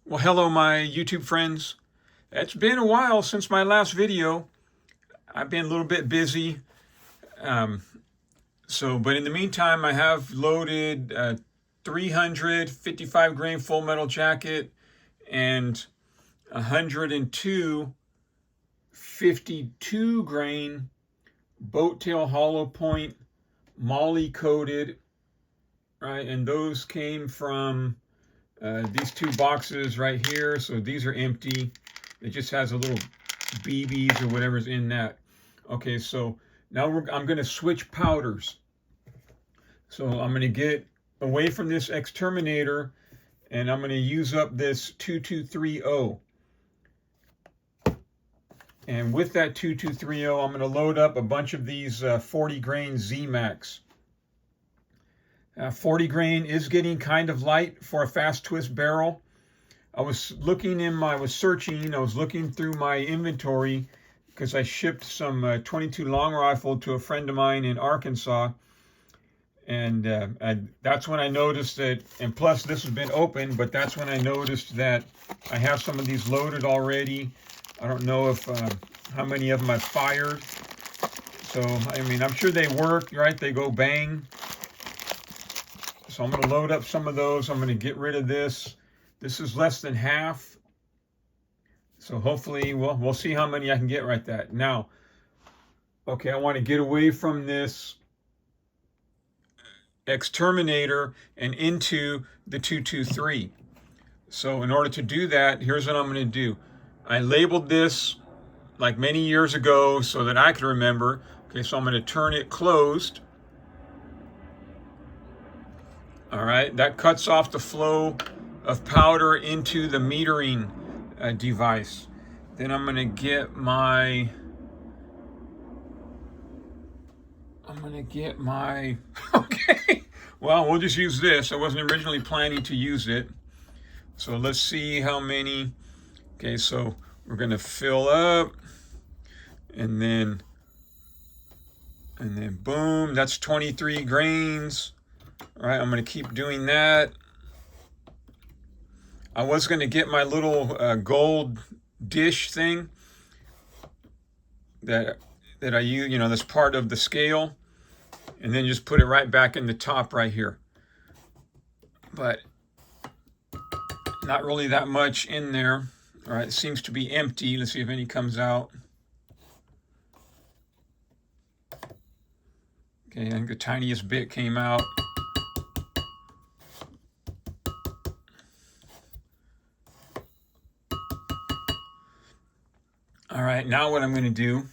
Well, hello, my YouTube friends. It's been a while since my last video. I've been a little bit busy. Um, but in the meantime, I have loaded 355 grain full metal jacket and 102 52 grain boat tail hollow point moly coated, right? And those came from these two boxes right here. So these are empty. It just has a little BBs or whatever's in that. Okay, so now I'm going to switch powders. So I'm going to get away from this Exterminator and I'm going to use up this 2230. And with that 2230, I'm going to load up a bunch of these 40 grain Z-Max. 40 grain is getting kind of light for a fast twist barrel. I was looking through my inventory because I shipped some 22 long rifle to a friend of mine in Arkansas. And that's when I noticed that, and plus this has been open, but that's when I noticed that I have some of these loaded already. I don't know if how many of them I've fired. So, I mean, I'm sure they work, right? They go bang. So I'm going to load up some of those. I'm going to get rid of this. This is less than half. So hopefully, we'll see how many I can get right that. Now, okay, I want to get away from this Exterminator and into the 223. So in order to do that, here's what I'm going to do. I labeled this like many years ago so that I can remember. Okay, so I'm going to turn it closed. All right, that cuts off the flow of powder into the metering device. Then I'm going to get my okay, well, we'll just use this. I wasn't originally planning to use it. So let's see how many. Okay, so we're going to fill up and then boom, that's 23 grains. All right, I'm going to keep doing that. I was going to get my little gold dish thing that I use, that's part of the scale, and then just put it right back in the top right here. But not really that much in there. All right, it seems to be empty. Let's see if any comes out. Okay, I think the tiniest bit came out. All right, now what I'm going to do,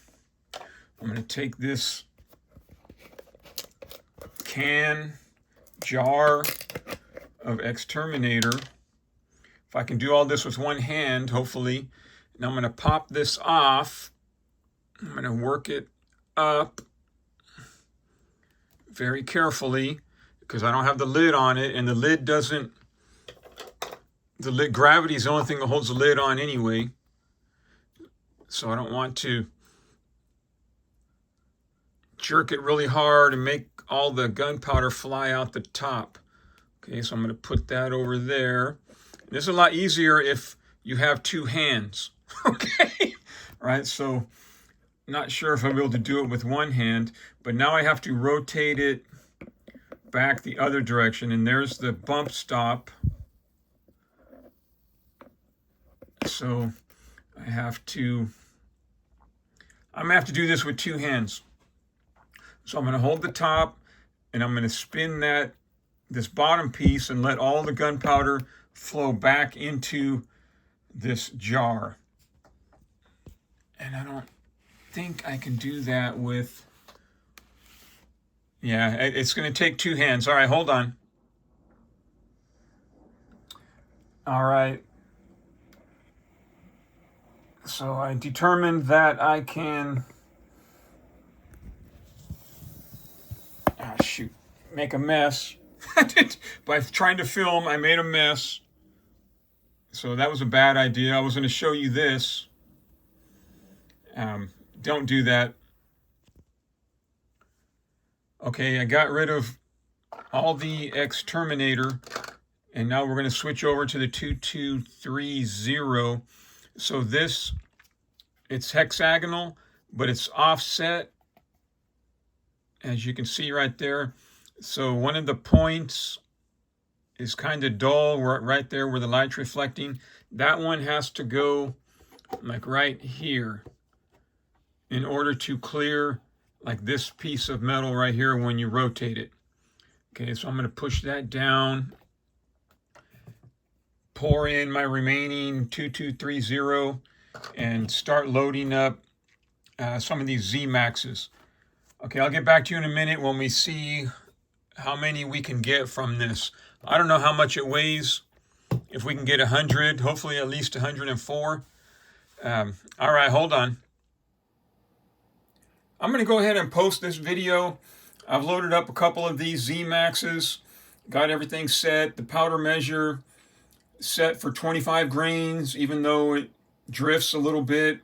I'm going to take this jar of Exterminator. If I can do all this with one hand, hopefully. Now I'm going to pop this off. I'm going to work it up very carefully because I don't have the lid on it, and the lid, gravity is the only thing that holds the lid on anyway. So I don't want to jerk it really hard and make all the gunpowder fly out the top. Okay, so I'm going to put that over there. This is a lot easier if you have two hands. Okay, right? So not sure if I'll be able to do it with one hand, but now I have to rotate it back the other direction, and there's the bump stop. So I'm gonna have to do this with two hands. So I'm going to hold the top, and I'm going to spin this bottom piece and let all the gunpowder flow back into this jar. And I don't think I can do that with, yeah, it's going to take two hands. All right, hold on. All right. So I determined that I can, make a mess. By trying to film, I made a mess. So that was a bad idea. I was going to show you this. Don't do that. Okay, I got rid of all the Exterminator, And now we're going to switch over to the 2230. So this, it's hexagonal, but it's offset, as you can see right there. So one of the points is kind of dull right there where the light's reflecting. That one has to go like right here in order to clear like this piece of metal right here when you rotate it. Okay, so I'm going to push that down, pour in my remaining 2230, and start loading up some of these Z-Maxes. Okay, I'll get back to you in a minute when we see how many we can get from this. I don't know how much it weighs. If we can get 100, hopefully at least 104. All right, hold on. I'm going to go ahead and post this video. I've loaded up a couple of these Z-Maxes, got everything set, the powder measure set for 25 grains, even though it drifts a little bit.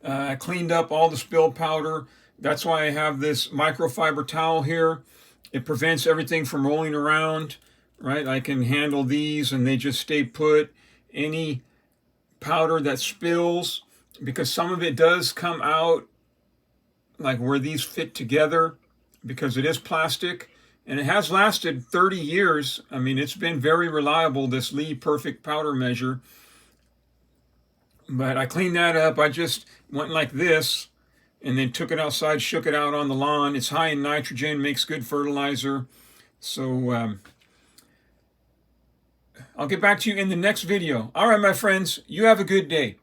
I cleaned up all the spilled powder. That's why I have this microfiber towel here. It prevents everything from rolling around, right? I can handle these and they just stay put. Any powder that spills, because some of it does come out like where these fit together, because it is plastic, and it has lasted 30 years. I mean, it's been very reliable, this Lee Perfect powder measure. But I cleaned that up. I just went like this and then took it outside, shook it out on the lawn. It's high in nitrogen, makes good fertilizer. So I'll get back to you in the next video. All right, my friends, you have a good day.